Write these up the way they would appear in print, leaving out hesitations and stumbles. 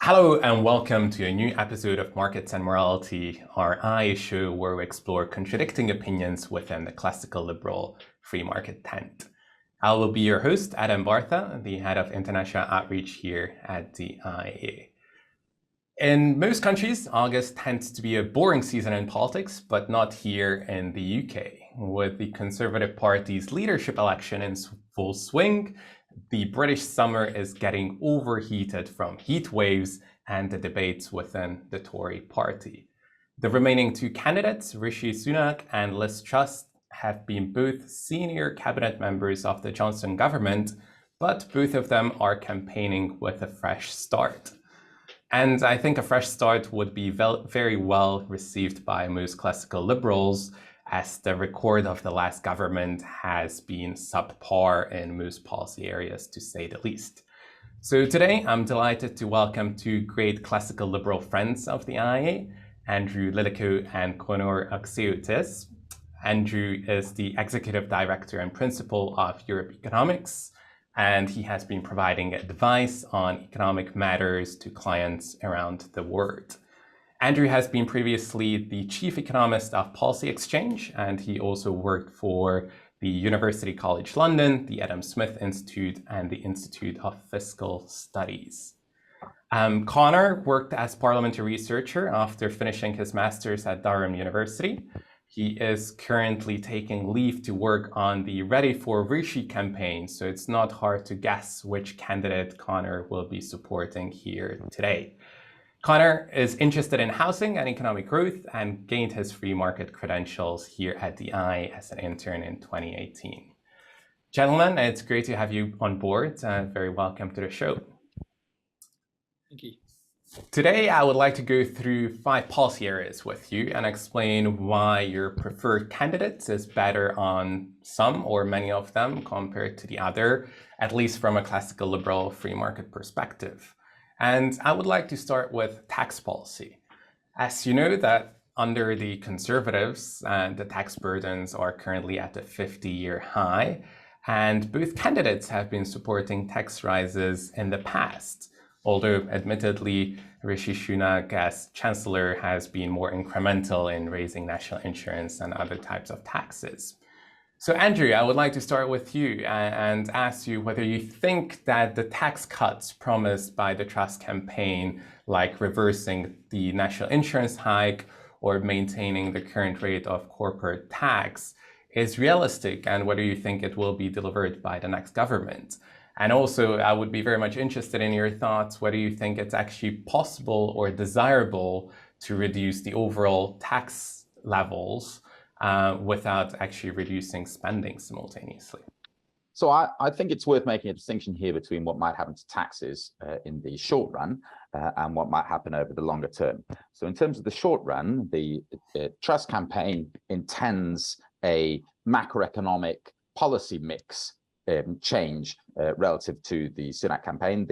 Hello and welcome to a new episode of Markets and Morality, our IA show where we explore contradicting opinions within the classical liberal free market tent. I will be your host, Adam Bartha, the head of international outreach here at the IA. In most countries, August tends to be a boring season in politics, but not here in the UK. With the Conservative Party's leadership election in full swing, the British summer is getting overheated from heat waves and the debates within the Tory party. The remaining two candidates, Rishi Sunak and Liz Truss, have been both senior cabinet members of the Johnson government, but both of them are campaigning with a fresh start. And I think a fresh start would be very well received by most classical liberals, as the record of the last government has been subpar in most policy areas, to say the least. So today, I'm delighted to welcome two great classical liberal friends of the IA, Andrew Lillico and Conor Axiotes. Andrew is the Executive Director and Principal of Europe Economics, and he has been providing advice on economic matters to clients around the world. Andrew has been previously the chief economist of Policy Exchange, and he also worked for the University College London, the Adam Smith Institute, and the Institute of Fiscal Studies. Conor worked as parliamentary researcher after finishing his master's at Durham University. He is currently taking leave to work on the Ready for Rishi campaign, so it's not hard to guess which candidate Conor will be supporting here today. Conor is interested in housing and economic growth and gained his free market credentials here at the IA as an intern in 2018. Gentlemen, it's great to have you on board. Very welcome to the show. Thank you. Today, I would like to go through 5 policy areas with you and explain why your preferred candidate is better on some or many of them compared to the other, at least from a classical liberal free market perspective. And I would like to start with tax policy. As you know, that under the Conservatives, the tax burdens are currently at a 50-year high, and both candidates have been supporting tax rises in the past. Although admittedly, Rishi Sunak as Chancellor has been more incremental in raising national insurance and other types of taxes. So Andrew, I would like to start with you and ask you whether you think that the tax cuts promised by the Truss campaign, like reversing the national insurance hike or maintaining the current rate of corporate tax, is realistic, and whether you think it will be delivered by the next government. And also, I would be very much interested in your thoughts, whether you think it's actually possible or desirable to reduce the overall tax levels without actually reducing spending simultaneously. So I think it's worth making a distinction here between what might happen to taxes in the short run and what might happen over the longer term. So in terms of the short run, the Truss campaign intends a macroeconomic policy mix change relative to the Sunak campaign.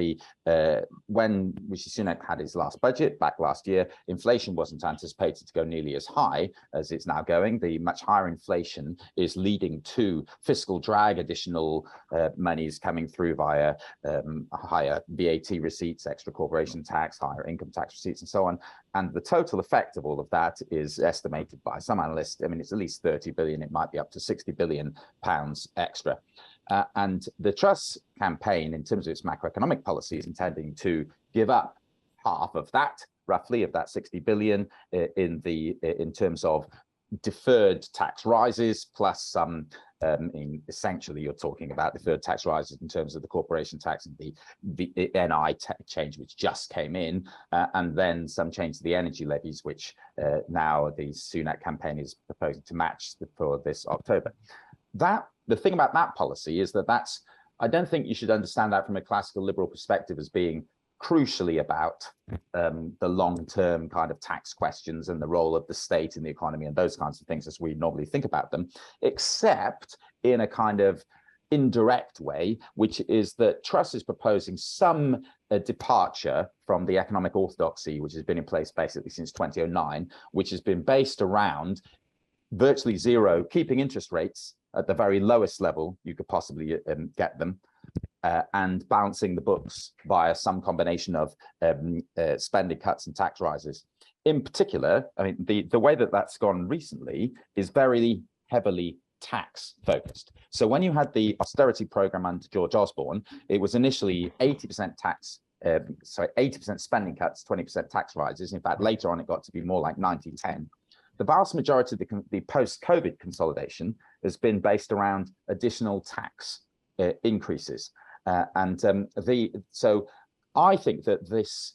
When Rishi Sunak had his last budget back last year, inflation wasn't anticipated to go nearly as high as it's now going. The much higher inflation is leading to fiscal drag, additional monies coming through via higher VAT receipts, extra corporation tax, higher income tax receipts, and so on. And the total effect of all of that is estimated by some analysts. I mean, it's at least 30 billion. It might be up to 60 billion pounds extra. And the Truss campaign, in terms of its macroeconomic policy, is intending to give up half of that, roughly, of that 60 billion in terms of deferred tax rises, plus some, essentially you're talking about deferred tax rises in terms of the corporation tax and the NI change, which just came in, and then some change to the energy levies, which now the Sunak campaign is proposing to match for this October. The thing about that policy is that I don't think you should understand that from a classical liberal perspective as being crucially about the long-term kind of tax questions and the role of the state in the economy and those kinds of things as we normally think about them, except in a kind of indirect way, which is that Truss is proposing some departure from the economic orthodoxy, which has been in place basically since 2009, which has been based around virtually zero, keeping interest rates at the very lowest level you could possibly get them, and balancing the books via some combination of spending cuts and tax rises. In particular, I mean, the way that that's gone recently is very heavily tax focused. So when you had the austerity program under George Osborne, it was initially 80% tax, 80% spending cuts, 20% tax rises. In fact, later on, it got to be more like 90-10. The vast majority of the post-COVID consolidation has been based around additional tax increases. So I think that this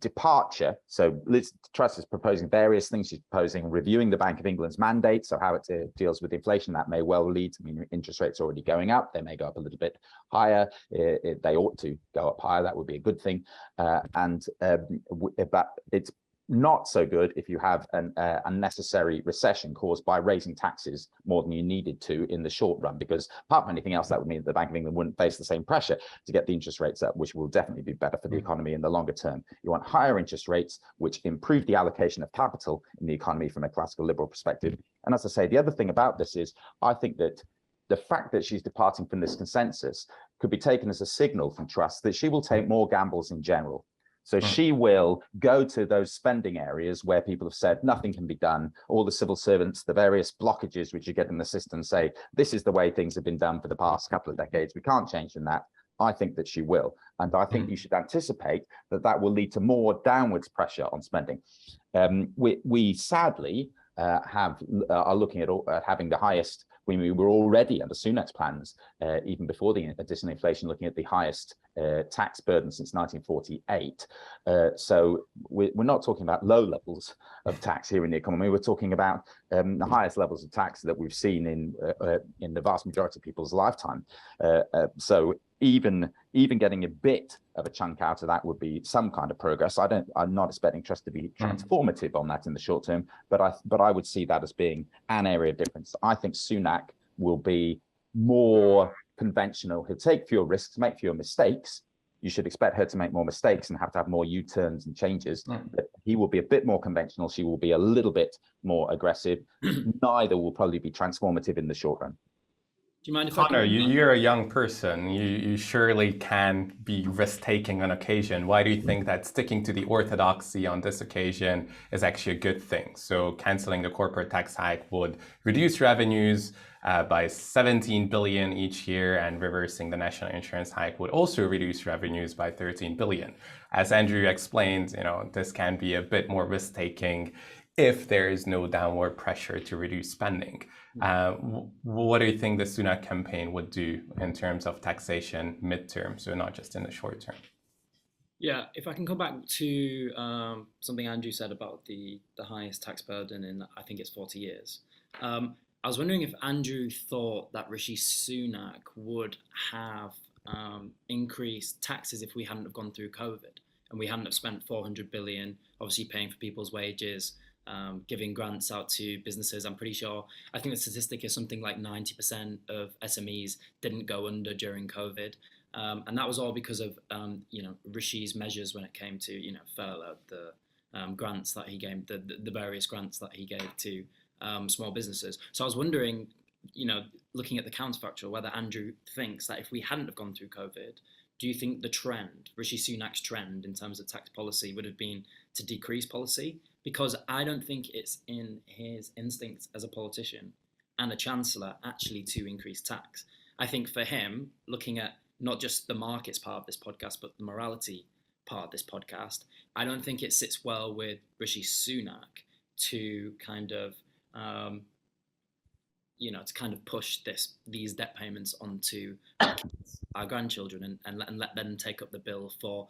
departure, so Liz Truss is proposing various things. She's proposing reviewing the Bank of England's mandate, so how it deals with inflation. That may well lead, I mean, interest rates are already going up, they may go up a little bit higher. They ought to go up higher, that would be a good thing. But it's not so good if you have an unnecessary recession caused by raising taxes more than you needed to in the short run, because apart from anything else, that would mean that the Bank of England wouldn't face the same pressure to get the interest rates up, which will definitely be better for the economy in the longer term. You want higher interest rates, which improve the allocation of capital in the economy from a classical liberal perspective. And as I say, the other thing about this is, I think that the fact that she's departing from this consensus could be taken as a signal from Truss that she will take more gambles in general. So she will go to those spending areas where people have said nothing can be done. All the civil servants, the various blockages which you get in the system say, this is the way things have been done for the past couple of decades. We can't change in that. I think that she will. And I think you should anticipate that that will lead to more downwards pressure on spending. We sadly are looking at having the highest, we were already under Sunak's plans, even before the additional inflation, looking at the highest tax burden since 1948. So we're not talking about low levels of tax here in the economy. We're talking about the highest levels of tax that we've seen in the vast majority of people's lifetime. So even getting a bit of a chunk out of that would be some kind of progress. I'm not expecting Truss to be transformative on that in the short term, but I would see that as being an area of difference. I think Sunak will be more conventional. He'll take fewer risks, make fewer mistakes. You should expect her to make more mistakes and have to have more U-turns and changes. But he will be a bit more conventional. She will be a little bit more aggressive. Neither will probably be transformative in the short run. Do you mind if Connor, you're a young person. You surely can be risk-taking on occasion. Why do you think that sticking to the orthodoxy on this occasion is actually a good thing? So canceling the corporate tax hike would reduce revenues by 17 billion each year, and reversing the national insurance hike would also reduce revenues by 13 billion. As Andrew explained, this can be a bit more risk-taking if there is no downward pressure to reduce spending. What do you think the Sunak campaign would do in terms of taxation midterm, so not just in the short term? Yeah, if I can come back to something Andrew said about the highest tax burden in, I think it's 40 years. I was wondering if Andrew thought that Rishi Sunak would have increased taxes if we hadn't have gone through COVID and we hadn't have spent 400 billion, obviously paying for people's wages, giving grants out to businesses. I think the statistic is something like 90% of SMEs didn't go under during COVID. And that was all because of, Rishi's measures when it came to, furlough, the grants that he gave, the various grants that he gave to small businesses. So I was wondering, looking at the counterfactual, whether Andrew thinks that if we hadn't have gone through COVID, do you think the trend, Rishi Sunak's trend in terms of tax policy, would have been to decrease policy? Because I don't think it's in his instincts as a politician and a chancellor actually to increase tax. I think for him, looking at not just the markets part of this podcast, but the morality part of this podcast, I don't think it sits well with Rishi Sunak to kind of, push these debt payments onto our grandchildren and let them take up the bill for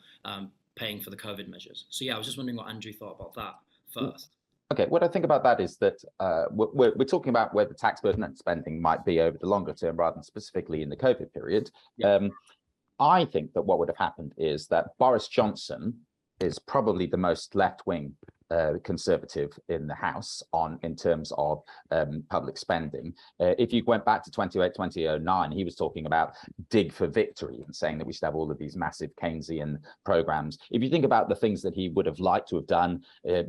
paying for the COVID measures. So yeah, I was just wondering what Andrew thought about that first. Okay, what I think about that is that we're talking about where the tax burden and spending might be over the longer term rather than specifically in the COVID period. Yeah. I think that what would have happened is that Boris Johnson is probably the most left-wing conservative in the House in terms of public spending. If you went back to 2009, he was talking about dig for victory and saying that we should have all of these massive Keynesian programs. If you think about the things that he would have liked to have done,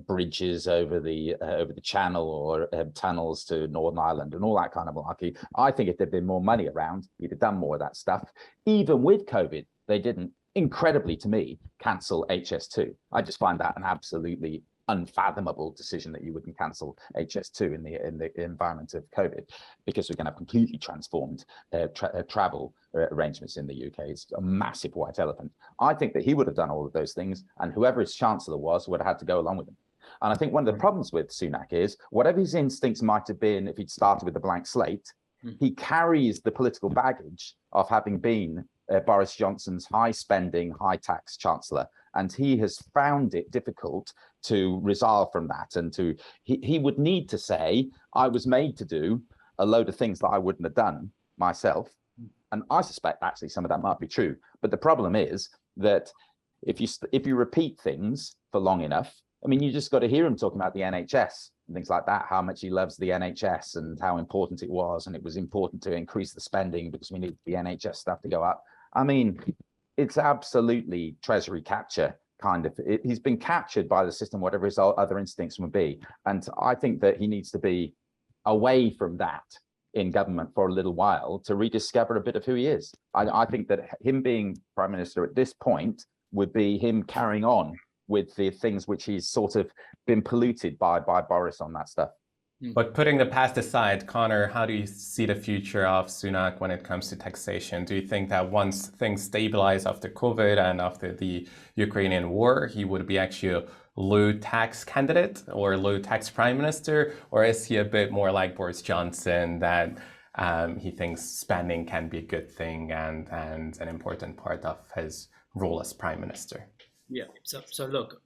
bridges over the Channel or tunnels to Northern Ireland and all that kind of malarkey, I think if there'd been more money around, he'd have done more of that stuff. Even with COVID, they didn't, incredibly to me, cancel HS2. I just find that an absolutely unfathomable decision that you wouldn't cancel HS2 in the environment of COVID, because we're going to have completely transformed travel arrangements in the UK. It's a massive white elephant. I think that he would have done all of those things, and whoever his chancellor was would have had to go along with him. And I think one of the problems with Sunak is, whatever his instincts might have been if he'd started with a blank slate, he carries the political baggage of having been Boris Johnson's high spending, high tax chancellor. And he has found it difficult to resolve from that. And he would need to say, I was made to do a load of things that I wouldn't have done myself. And I suspect actually some of that might be true. But the problem is that if you repeat things for long enough, I mean, you just got to hear him talking about the NHS and things like that, how much he loves the NHS and how important it was. And it was important to increase the spending because we need the NHS stuff to go up. I mean, it's absolutely treasury capture kind of. He's been captured by the system, whatever his other instincts would be. And I think that he needs to be away from that in government for a little while to rediscover a bit of who he is. I think that him being prime minister at this point would be him carrying on with the things which he's sort of been polluted by Boris on that stuff. But putting the past aside, Connor, how do you see the future of Sunak when it comes to taxation? Do you think that once things stabilize after COVID and after the Ukrainian war, he would be actually a low tax candidate or a low tax prime minister? Or is he a bit more like Boris Johnson, that he thinks spending can be a good thing and an important part of his role as prime minister? Yeah, so look,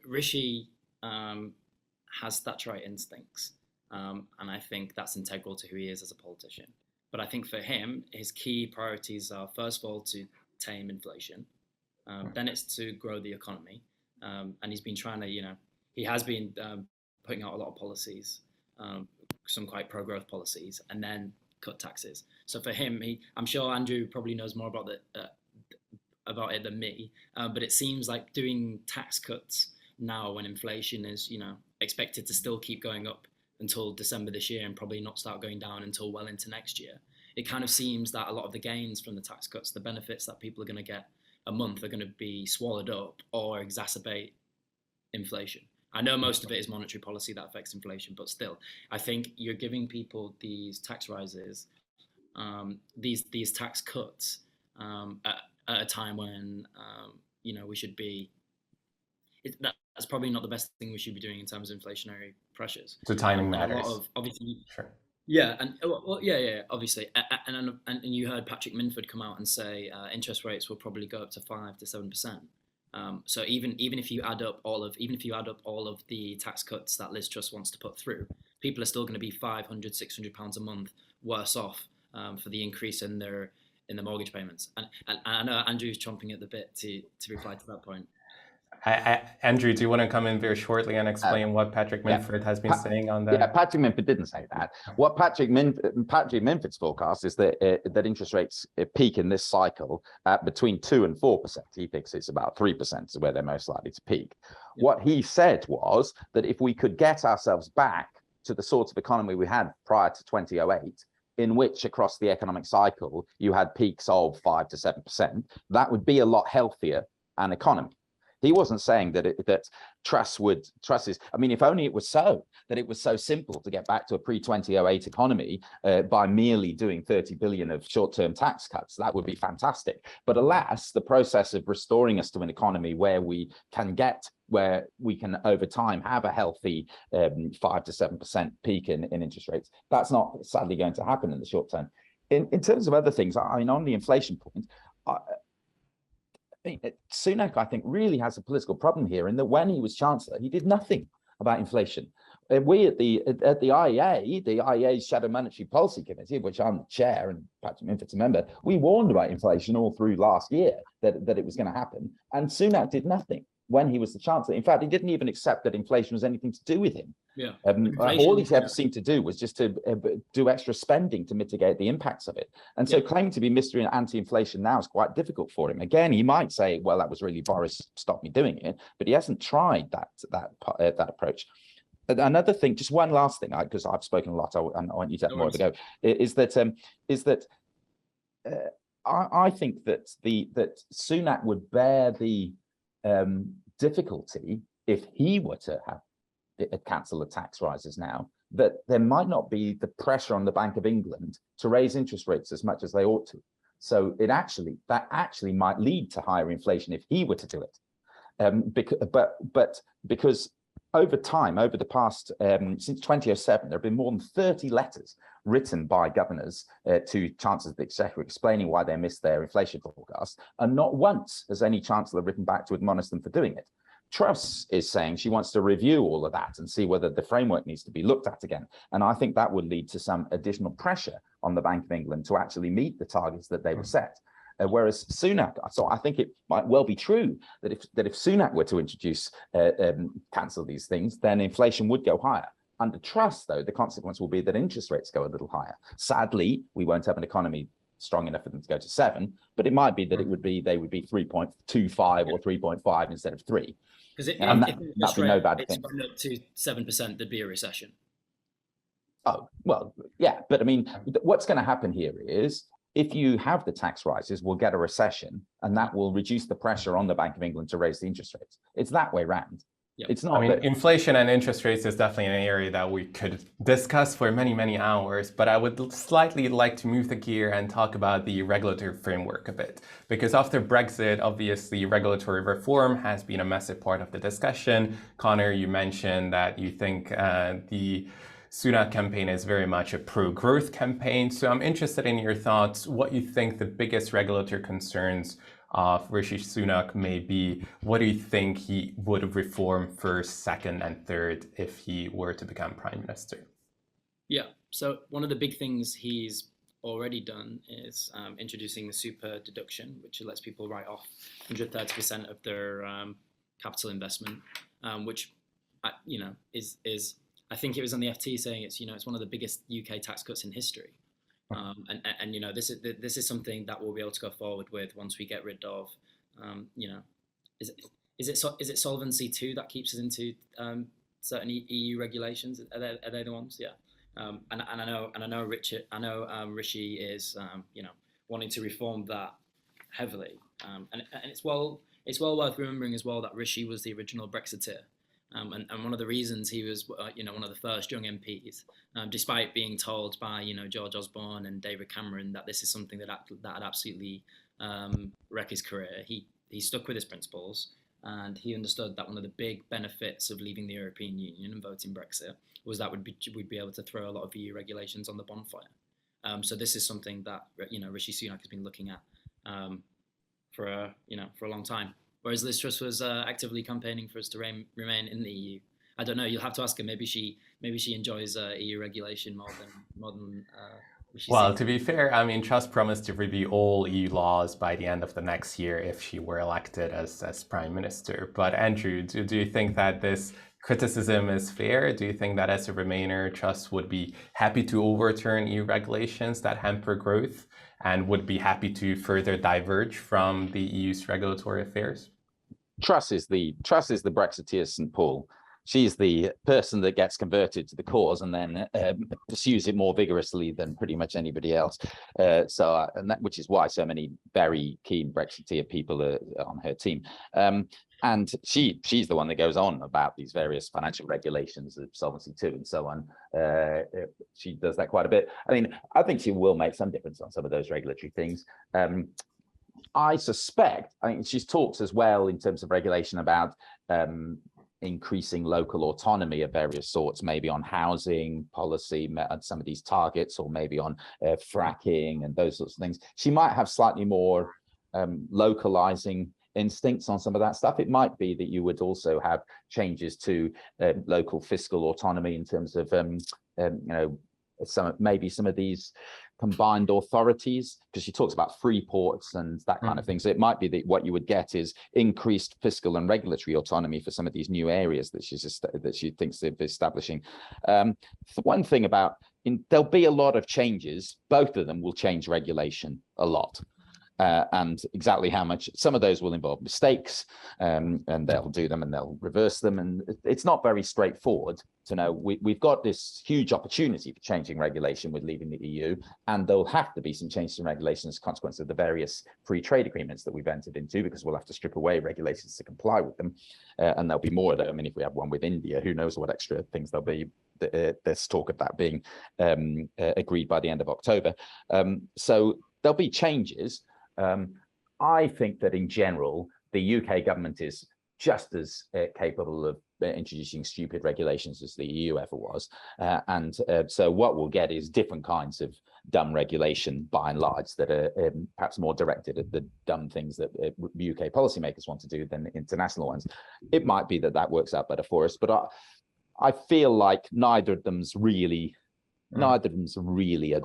Rishi has Thatcherite instincts. And I think that's integral to who he is as a politician. But I think for him, his key priorities are, first of all, to tame inflation. Then it's to grow the economy. And he's been trying to, he has been putting out a lot of policies, some quite pro-growth policies, and then cut taxes. So for him, I'm sure Andrew probably knows more about it than me. But it seems like doing tax cuts now when inflation is, expected to still keep going up until December this year and probably not start going down until well into next year. It kind of seems that a lot of the gains from the tax cuts, the benefits that people are going to get a month, are going to be swallowed up or exacerbate inflation. I know most of it is monetary policy that affects inflation, but still, I think you're giving people these tax rises, these tax cuts at a time when, we should be, that's probably not the best thing we should be doing in terms of inflationary pressures. So timing matters. A lot of, obviously, sure. Yeah, and obviously, and you heard Patrick Minford come out and say interest rates will probably go up to 5 to 7%. So even if you add up all of the tax cuts that Liz Truss wants to put through, people are still going to be £500, £600 a month worse off for the increase in their mortgage payments. And I know Andrew's chomping at the bit to reply to that point. Andrew, do you want to come in very shortly and explain what Patrick Minford has been saying on that? Yeah, Patrick Minford didn't say that. What Patrick Minford's forecast is that interest rates peak in this cycle at between 2 and 4%. He thinks it's about 3% is where they're most likely to peak. Yeah. What he said was that if we could get ourselves back to the sort of economy we had prior to 2008, in which across the economic cycle you had peaks of 5 to 7%, that would be a lot healthier an economy. He wasn't saying that Truss is, I mean, if only it was so simple to get back to a pre-2008 economy by merely doing 30 billion of short-term tax cuts, that would be fantastic. But alas, the process of restoring us to an economy where we can over time have a healthy 5 to 7% peak in interest rates, that's not sadly going to happen in the short term. In terms of other things, I mean, on the inflation point, Sunak, I think, really has a political problem here in that when he was chancellor, he did nothing about inflation. We at the IEA, the IEA's Shadow Monetary Policy Committee, of which I'm the chair and Patrick Minford's a member, we warned about inflation all through last year that it was going to happen, and Sunak did nothing. when he was the chancellor. In fact, he didn't even accept that inflation was anything to do with him. Yeah. All he ever seemed to do was just to do extra spending to mitigate the impacts of it. And so claiming to be Mr. Anti-inflation now is quite difficult for him. Again, he might say, well, that was really Boris stopped me doing it, but he hasn't tried that approach. Another thing, just one last thing, because I've spoken a lot, I want you to have more of a go, is that I think that that Sunak would bear the difficulty if he were to have cancel the tax rises now, that there might not be the pressure on the Bank of England to raise interest rates as much as they ought to. So that actually might lead to higher inflation if he were to do it. Because over time, over the past, since 2007, there have been more than 30 letters written by governors to chancellors of the exchequer explaining why they missed their inflation forecast, and not once has any chancellor written back to admonish them for doing it. Truss is saying she wants to review all of that and see whether the framework needs to be looked at again. And I think that would lead to some additional pressure on the Bank of England to actually meet the targets that they were set. Whereas Sunak, so I think it might well be true that if Sunak were to cancel these things, then inflation would go higher. Under Truss, though, the consequence will be that interest rates go a little higher. Sadly, we won't have an economy strong enough for them to go to 7, but it might be that they would be 3.25 or 3.5 instead of 3. Because if that'd be no bad thing. Up to 7%, there'd be a recession. Oh, well, yeah, but I mean, what's going to happen here is if you have the tax rises, we'll get a recession, and that will reduce the pressure on the Bank of England to raise the interest rates. It's that way round. Yep. It's not. I mean, inflation and interest rates is definitely an area that we could discuss for many, many hours, but I would slightly like to move the gear and talk about the regulatory framework a bit. Because after Brexit, obviously, regulatory reform has been a massive part of the discussion. Connor, you mentioned that you think the Sunak campaign is very much a pro-growth campaign. So I'm interested in your thoughts, what you think the biggest regulatory concerns of Rishi Sunak may be. What do you think he would reform first, second, and third if he were to become prime minister? Yeah, so one of the big things he's already done is introducing the super deduction, which lets people write off 130% of their capital investment, which is I think it was on the FT saying it's one of the biggest UK tax cuts in history. This is something that we'll be able to go forward with once we get rid of, is it Solvency II that keeps us into certain EU regulations? Are they the ones? Yeah. I know Rishi is wanting to reform that heavily, and it's well worth remembering as well that Rishi was the original Brexiteer. And one of the reasons he was, one of the first young MPs, despite being told by, George Osborne and David Cameron that this is something that had absolutely wrecked his career, he stuck with his principles, and he understood that one of the big benefits of leaving the European Union and voting Brexit was that we'd be able to throw a lot of EU regulations on the bonfire. So this is something that Rishi Sunak has been looking at for a long time. Whereas Liz Truss was actively campaigning for us to remain in the EU. I don't know. You'll have to ask her. Maybe she enjoys EU regulation more than. Well, to be fair, I mean, Truss promised to review all EU laws by the end of the next year if she were elected as prime minister. But Andrew, do you think that this criticism is fair? Do you think that as a Remainer, Truss would be happy to overturn EU regulations that hamper growth and would be happy to further diverge from the EU's regulatory affairs? Truss is the Brexiteer St. Paul. She's the person that gets converted to the cause and then pursues it more vigorously than pretty much anybody else. Which is why so many very keen Brexiteer people are on her team. And she's the one that goes on about these various financial regulations of Solvency II and so on. She does that quite a bit. I mean, I think she will make some difference on some of those regulatory things. I think she's talked as well in terms of regulation about increasing local autonomy of various sorts, maybe on housing policy, some of these targets, or maybe on fracking and those sorts of things. She might have slightly more localizing instincts on some of that stuff. It might be that you would also have changes to local fiscal autonomy in terms of some of these combined authorities, because she talks about free ports and that kind of thing. So it might be that what you would get is increased fiscal and regulatory autonomy for some of these new areas that she thinks of establishing. One thing about there'll be a lot of changes. Both of them will change regulation a lot. And exactly how much, some of those will involve mistakes, and they'll do them and they'll reverse them. And it's not very straightforward to know. We've got this huge opportunity for changing regulation with leaving the EU, and there'll have to be some changes in regulation as a consequence of the various free trade agreements that we've entered into, because we'll have to strip away regulations to comply with them. And there'll be more of them. I mean, if we have one with India, who knows what extra things there'll be. There's talk of that being agreed by the end of October. So there'll be changes. I think that in general, the UK government is just as capable of introducing stupid regulations as the EU ever was. So what we'll get is different kinds of dumb regulation, by and large, that are perhaps more directed at the dumb things that UK policymakers want to do than international ones. It might be that that works out better for us, but I feel like neither of them's really a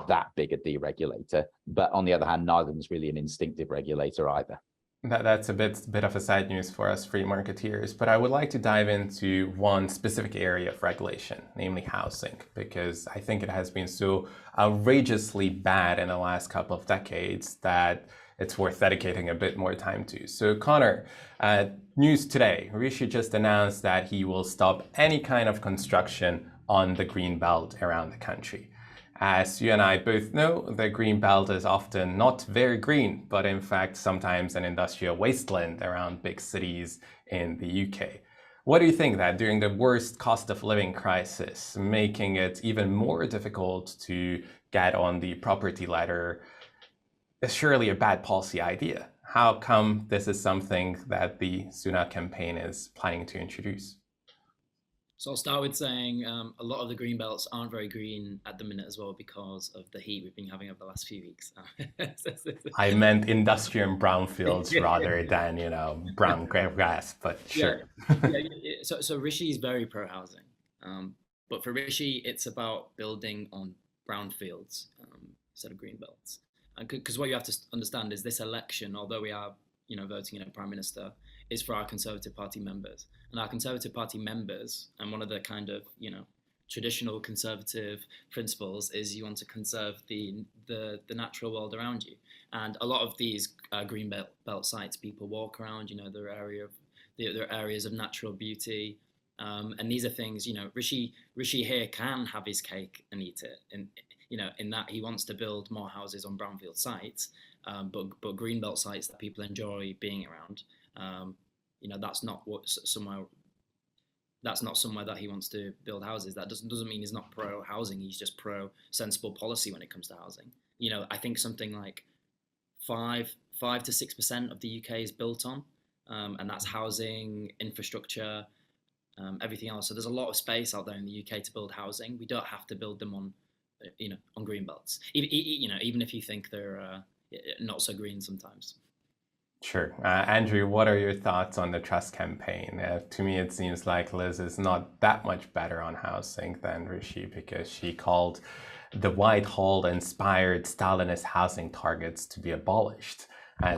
that big a deregulator, but on the other hand, neither of them's really an instinctive regulator either. That's a bit of a side news for us free marketeers, but I would like to dive into one specific area of regulation, namely housing, because I think it has been so outrageously bad in the last couple of decades that it's worth dedicating a bit more time to. So Connor, news today, Rishi just announced that he will stop any kind of construction on the green belt around the country. As you and I both know, the green belt is often not very green, but in fact, sometimes an industrial wasteland around big cities in the UK. What do you think that during the worst cost of living crisis, making it even more difficult to get on the property ladder is surely a bad policy idea? How come this is something that the Sunak campaign is planning to introduce? So I'll start with saying a lot of the green belts aren't very green at the minute as well because of the heat we've been having over the last few weeks. I meant industrial and brownfields rather than, brown grass, but sure. So Rishi is very pro-housing. But for Rishi, it's about building on brownfields instead of green belts. Because what you have to understand is this election, although we are voting in a prime minister, is for our Conservative Party members. And our Conservative Party members, and one of the kind of, traditional Conservative principles is you want to conserve the natural world around you. And a lot of these green belt sites, people walk around, they're areas of natural beauty. And these are things, Rishi here can have his cake and eat it. And, in that he wants to build more houses on brownfield sites, but greenbelt sites that people enjoy being around. That's not somewhere that he wants to build houses. That doesn't mean he's not pro housing. He's just pro sensible policy when it comes to housing. I think something like 5 to 6% of the UK is built on, and that's housing, infrastructure, everything else. So there's a lot of space out there in the UK to build housing. We don't have to build them on green belts, even if you think they're not so green sometimes. Sure. Andrew, what are your thoughts on the Truss campaign? To me, it seems like Liz is not that much better on housing than Rishi, because she called the Whitehall-inspired Stalinist housing targets to be abolished.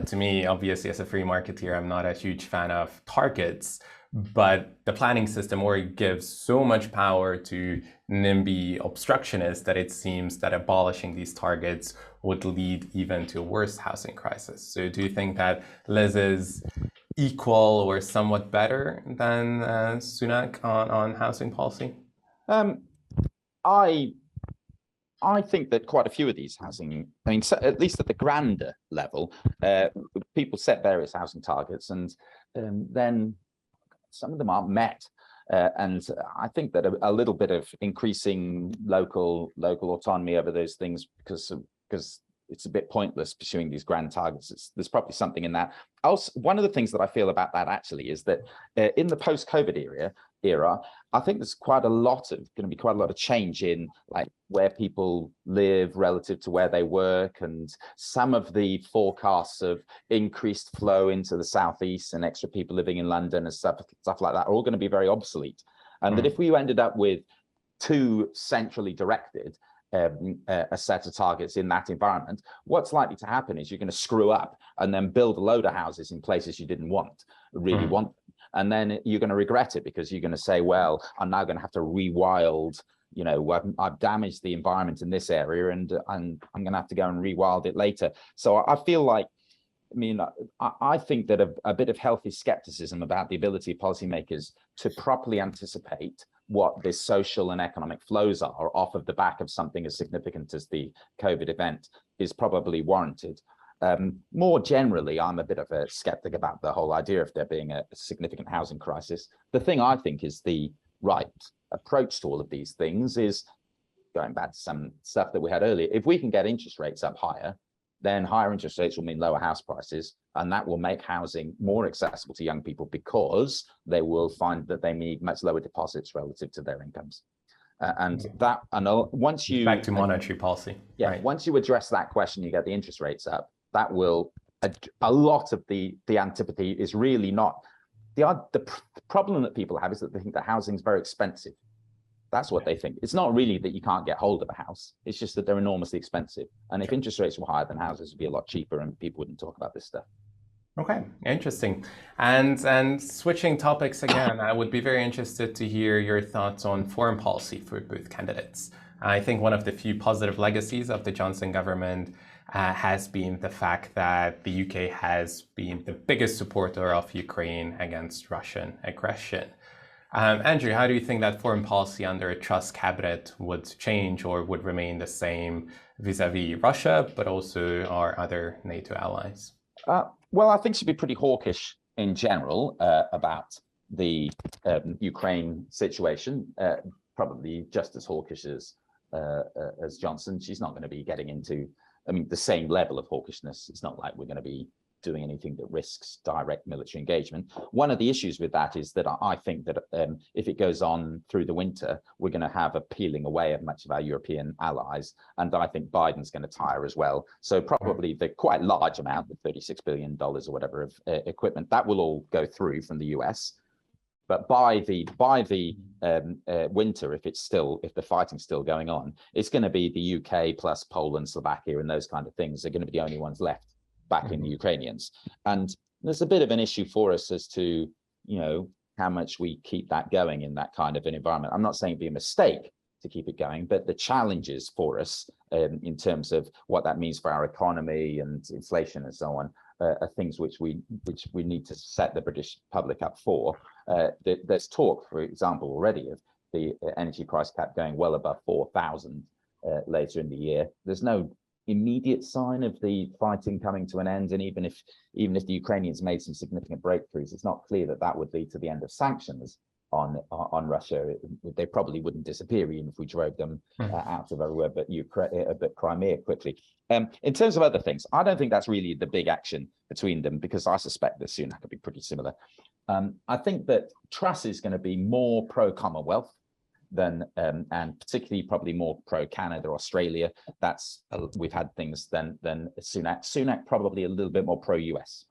To me, obviously, as a free marketeer, I'm not a huge fan of targets, but the planning system already gives so much power to NIMBY obstructionists that it seems that abolishing these targets would lead even to a worse housing crisis. So do you think that Liz is equal or somewhat better than Sunak on housing policy? I think that quite a few of these housing, at least at the grander level, people set various housing targets, and then some of them aren't met. And I think that a little bit of increasing local autonomy over those things, because it's a bit pointless pursuing these grand targets. There's probably something in that. Also, one of the things that I feel about that actually is that in the post-COVID era, I think there's going to be quite a lot of change in like where people live relative to where they work, and some of the forecasts of increased flow into the southeast and extra people living in London and stuff like that are all going to be very obsolete. And that if we ended up with too centrally directed a set of targets in that environment, what's likely to happen is you're going to screw up and then build a load of houses in places you didn't really want. And then you're going to regret it because you're going to say, well, I'm now going to have to rewild, I've damaged the environment in this area and I'm going to have to go and rewild it later. So I feel like, I think that a bit of healthy skepticism about the ability of policymakers to properly anticipate what the social and economic flows are off of the back of something as significant as the COVID event is probably warranted. More generally, I'm a bit of a skeptic about the whole idea of there being a significant housing crisis. The thing I think is the right approach to all of these things is going back to some stuff that we had earlier. If we can get interest rates up higher, then higher interest rates will mean lower house prices, and that will make housing more accessible to young people because they will find that they need much lower deposits relative to their incomes. Once you back to monetary policy, right. Once you address that question, you get the interest rates up. That will a lot of the antipathy is really not the problem that people have is that they think that housing is very expensive. That's what they think. It's not really that you can't get hold of a house. It's just that they're enormously expensive. And if interest rates were higher, then houses would be a lot cheaper and people wouldn't talk about this stuff. Okay, interesting. And switching topics again, I would be very interested to hear your thoughts on foreign policy for both candidates. I think one of the few positive legacies of the Johnson government has been the fact that the UK has been the biggest supporter of Ukraine against Russian aggression. Andrew, how do you think that foreign policy under a Truss cabinet would change or would remain the same vis-a-vis Russia, but also our other NATO allies? Well, I think she'd be pretty hawkish in general about the Ukraine situation, probably just as hawkish as Johnson. She's not going to be getting into, the same level of hawkishness. It's not like we're going to be doing anything that risks direct military engagement. One of the issues with that is that I think that if it goes on through the winter, we're going to have a peeling away of much of our European allies. And I think Biden's going to tire as well. So probably the quite large amount, the $36 billion or whatever of equipment, that will all go through from the US. But by the winter, if the fighting's still going on, it's going to be the UK plus Poland, Slovakia, and those kind of things are going to be the only ones left backing the Ukrainians. And there's a bit of an issue for us as to, how much we keep that going in that kind of an environment. I'm not saying it'd be a mistake to keep it going, but the challenges for us in terms of what that means for our economy and inflation and so on are things which we need to set the British public up for. There's talk, for example, already of the energy price cap going well above 4,000 later in the year. There's no immediate sign of the fighting coming to an end, and even if the Ukrainians made some significant breakthroughs, it's not clear that that would lead to the end of sanctions on Russia. They probably wouldn't disappear even if we drove them out of everywhere but Crimea quickly. In terms of other things, I don't think that's really the big action between them, because I suspect that Sunak could be pretty similar. I think that Truss is going to be more pro-Commonwealth than and particularly probably more pro-Canada, Australia. That's we've had things than Sunak. Sunak probably a little bit more pro-US.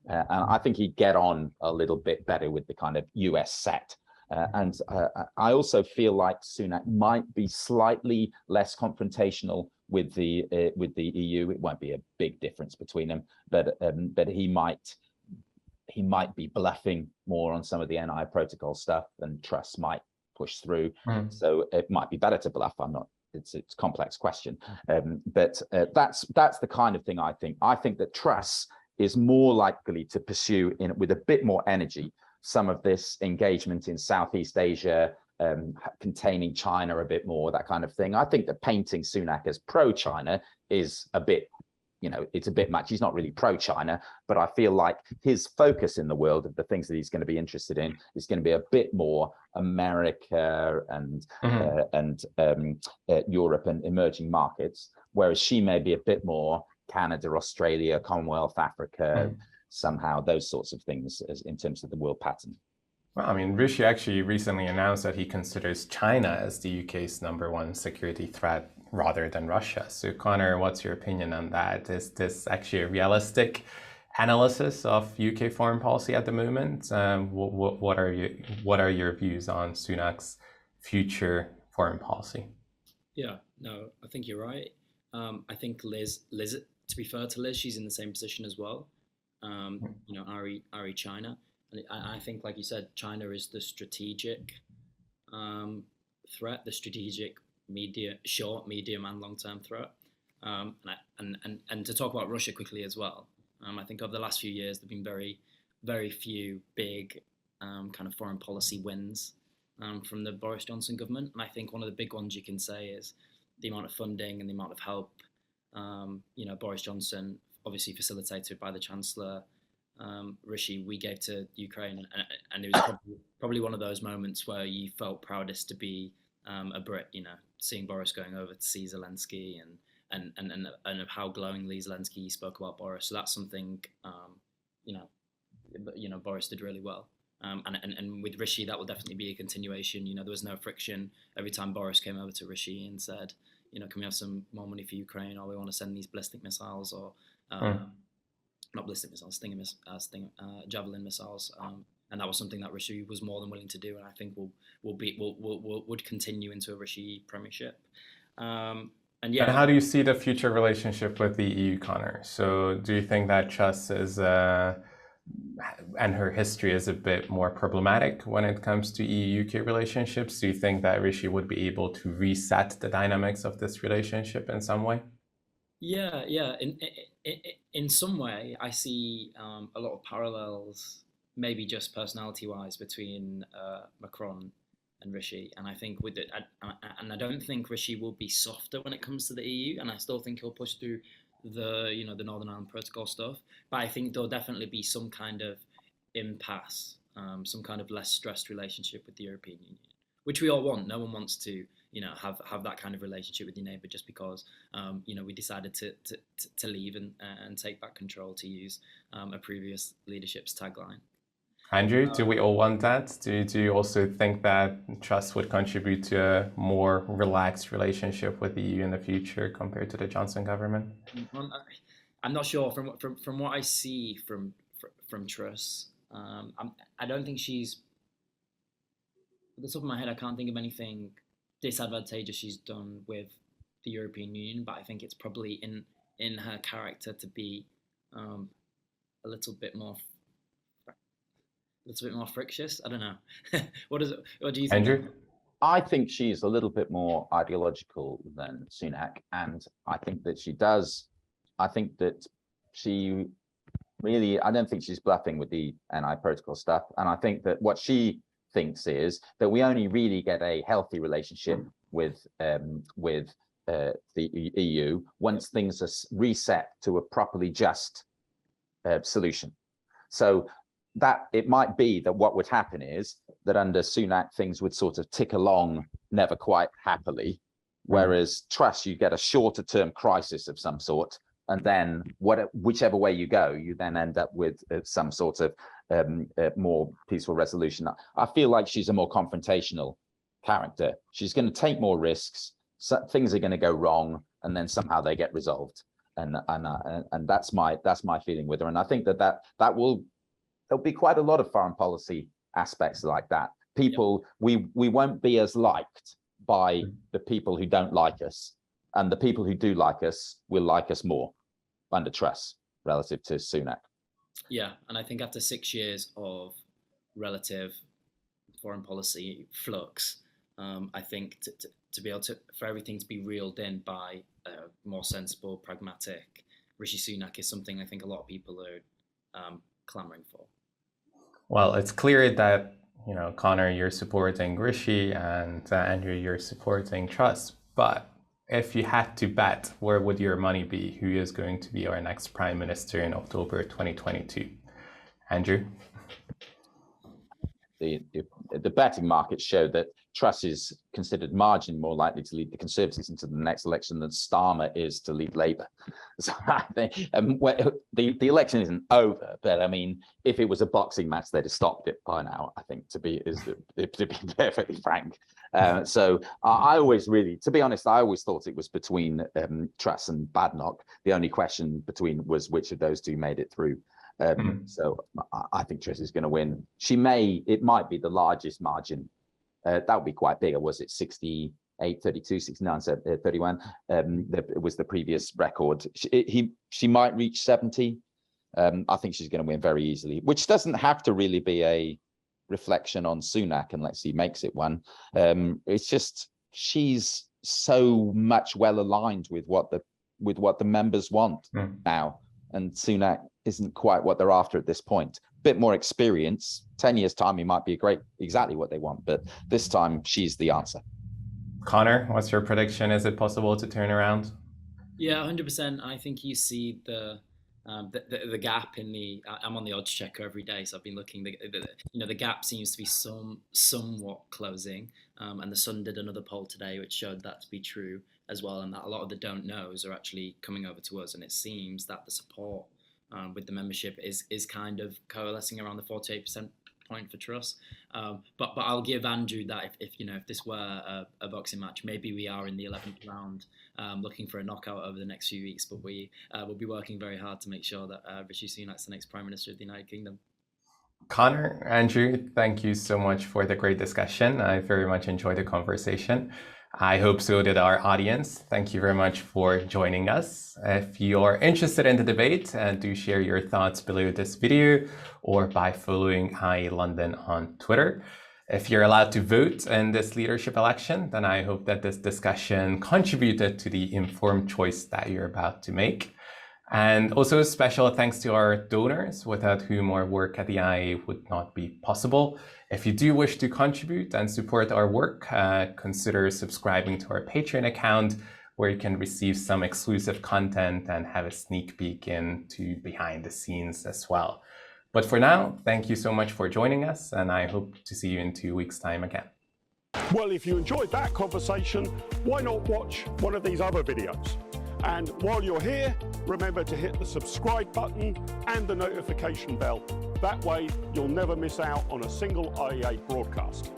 And I think he'd get on a little bit better with the kind of US set. And I also feel like Sunak might be slightly less confrontational with the EU. It won't be a big difference between them, but he might be bluffing more on some of the NI protocol stuff, and Truss might push through. So it might be better to bluff. It's a complex question, but that's the kind of thing I think. I think that Truss is more likely to pursue with a bit more energy some of this engagement in Southeast Asia, containing China a bit more, that kind of thing. I think that painting Sunak as pro-China is a bit, it's a bit much. He's not really pro-China, but I feel like his focus in the world of the things that he's going to be interested in is going to be a bit more America and Europe and emerging markets, whereas she may be a bit more Canada, Australia, Commonwealth, Africa, somehow those sorts of things as in terms of the world pattern. Well, Rishi actually recently announced that he considers China as the UK's #1 security threat rather than Russia. So Connor, what's your opinion on that? Is this actually a realistic analysis of UK foreign policy at the moment? What are your views on Sunak's future foreign policy? Yeah, No, I think you're right. I think Liz, to be fair to Liz, she's in the same position as well. Ari China. And I think, like you said, China is the strategic threat, the strategic short, medium, and long-term threat. And to talk about Russia quickly as well, I think over the last few years there've been very, very few big kind of foreign policy wins from the Boris Johnson government. And I think one of the big ones you can say is the amount of funding and the amount of help. Boris Johnson, obviously facilitated by the Chancellor, Rishi, we gave to Ukraine, and it was probably one of those moments where you felt proudest to be a Brit. Seeing Boris going over to see Zelensky and of how glowingly Zelensky spoke about Boris. So that's something Boris did really well. And with Rishi, that will definitely be a continuation. There was no friction every time Boris came over to Rishi and said, can we have some more money for Ukraine, or we want to send these ballistic missiles, or not ballistic missiles, javelin missiles. And that was something that Rishi was more than willing to do, and I think would continue into a Rishi premiership. And how do you see the future relationship with the EU, Connor? So do you think that Truss is and her history is a bit more problematic when it comes to EU-UK relationships? Do you think that Rishi would be able to reset the dynamics of this relationship in some way? Yeah. In some way, I see a lot of parallels, maybe just personality-wise, between Macron and Rishi. And I think with it, and I don't think Rishi will be softer when it comes to the EU, and I still think he'll push through the Northern Ireland Protocol stuff. But I think there'll definitely be some kind of impasse, some kind of less stressed relationship with the European Union, which we all want. No one wants to have that kind of relationship with your neighbour just because we decided to leave and take back control, to use a previous leadership's tagline. Andrew, do we all want that? Do you also think that Truss would contribute to a more relaxed relationship with the EU in the future compared to the Johnson government? I'm not sure. From what I see from Truss, I don't think she's, at the top of my head, I can't think of anything disadvantageous she's done with the European Union, but I think it's probably in her character to be a little bit more frictious. I don't know. What do you think, Andrew? I think she's a little bit more ideological than Sunak, and I think that she does. I think that she really, I don't think she's bluffing with the NI protocol stuff, and I think that what she thinks is that we only really get a healthy relationship with the EU once things are reset to a properly just solution. So that it might be that what would happen is that under Sunak things would sort of tick along never quite happily, whereas Truss, you get a shorter term crisis of some sort, and then whichever way you go, you then end up with some sort of more peaceful resolution. I feel like she's a more confrontational character. She's going to take more risks. So things are going to go wrong, and then somehow they get resolved. And that's my feeling with her. And I think there'll be quite a lot of foreign policy aspects like that. People, we won't be as liked by the people who don't like us, and the people who do like us will like us more under Truss relative to Sunak. Yeah, and I think after 6 years of relative foreign policy flux, I think to be able to, for everything to be reeled in by a more sensible, pragmatic Rishi Sunak is something I think a lot of people are clamoring for. Well, it's clear that, Connor, you're supporting Rishi, and Andrew, you're supporting Truss. But if you had to bet, where would your money be? Who is going to be our next Prime Minister in October 2022? Andrew? The betting markets show that Truss is considered marginally more likely to lead the Conservatives into the next election than Starmer is to lead Labour. So I think the election isn't over, but I mean, if it was a boxing match, they'd have stopped it by now, I think, to be perfectly frank. So I always really, to be honest, I always thought it was between Truss and Badenoch. The only question was which of those two made it through. So I think Truss is going to win. It might be the largest margin. That would be quite big. Or was it 60 8:32, 69, 31 was the previous record. She might reach 70. I think she's going to win very easily, which doesn't have to really be a reflection on Sunak unless he makes it one. It's just she's so much well aligned with what the members want now, and Sunak isn't quite what they're after at this point. Bit more experience. 10 years time, he might be exactly what they want, but this time she's the answer. Connor, what's your prediction? Is it possible to turn around? Yeah, 100%. I think you see the gap in the. I'm on the odds checker every day, so I've been looking. The gap seems to be somewhat closing. And the Sun did another poll today, which showed that to be true as well, and that a lot of the don't knows are actually coming over to us. And it seems that the support with the membership is kind of coalescing around the 48% point for Truss. But I'll give Andrew that if this were a boxing match, maybe we are in the 11th round looking for a knockout over the next few weeks, but we will be working very hard to make sure that Rishi Sunak's the next Prime Minister of the United Kingdom. Connor, Andrew, thank you so much for the great discussion. I very much enjoyed the conversation. I hope so did our audience. Thank you very much for joining us. If you're interested in the debate, do share your thoughts below this video or by following IE London on Twitter. If you're allowed to vote in this leadership election, then I hope that this discussion contributed to the informed choice that you're about to make. And also special thanks to our donors, without whom our work at the IE would not be possible. If you do wish to contribute and support our work, consider subscribing to our Patreon account, where you can receive some exclusive content and have a sneak peek into behind the scenes as well. But for now, thank you so much for joining us, and I hope to see you in 2 weeks' time again. Well, if you enjoyed that conversation, why not watch one of these other videos? And while you're here, remember to hit the subscribe button and the notification bell. That way, you'll never miss out on a single IEA broadcast.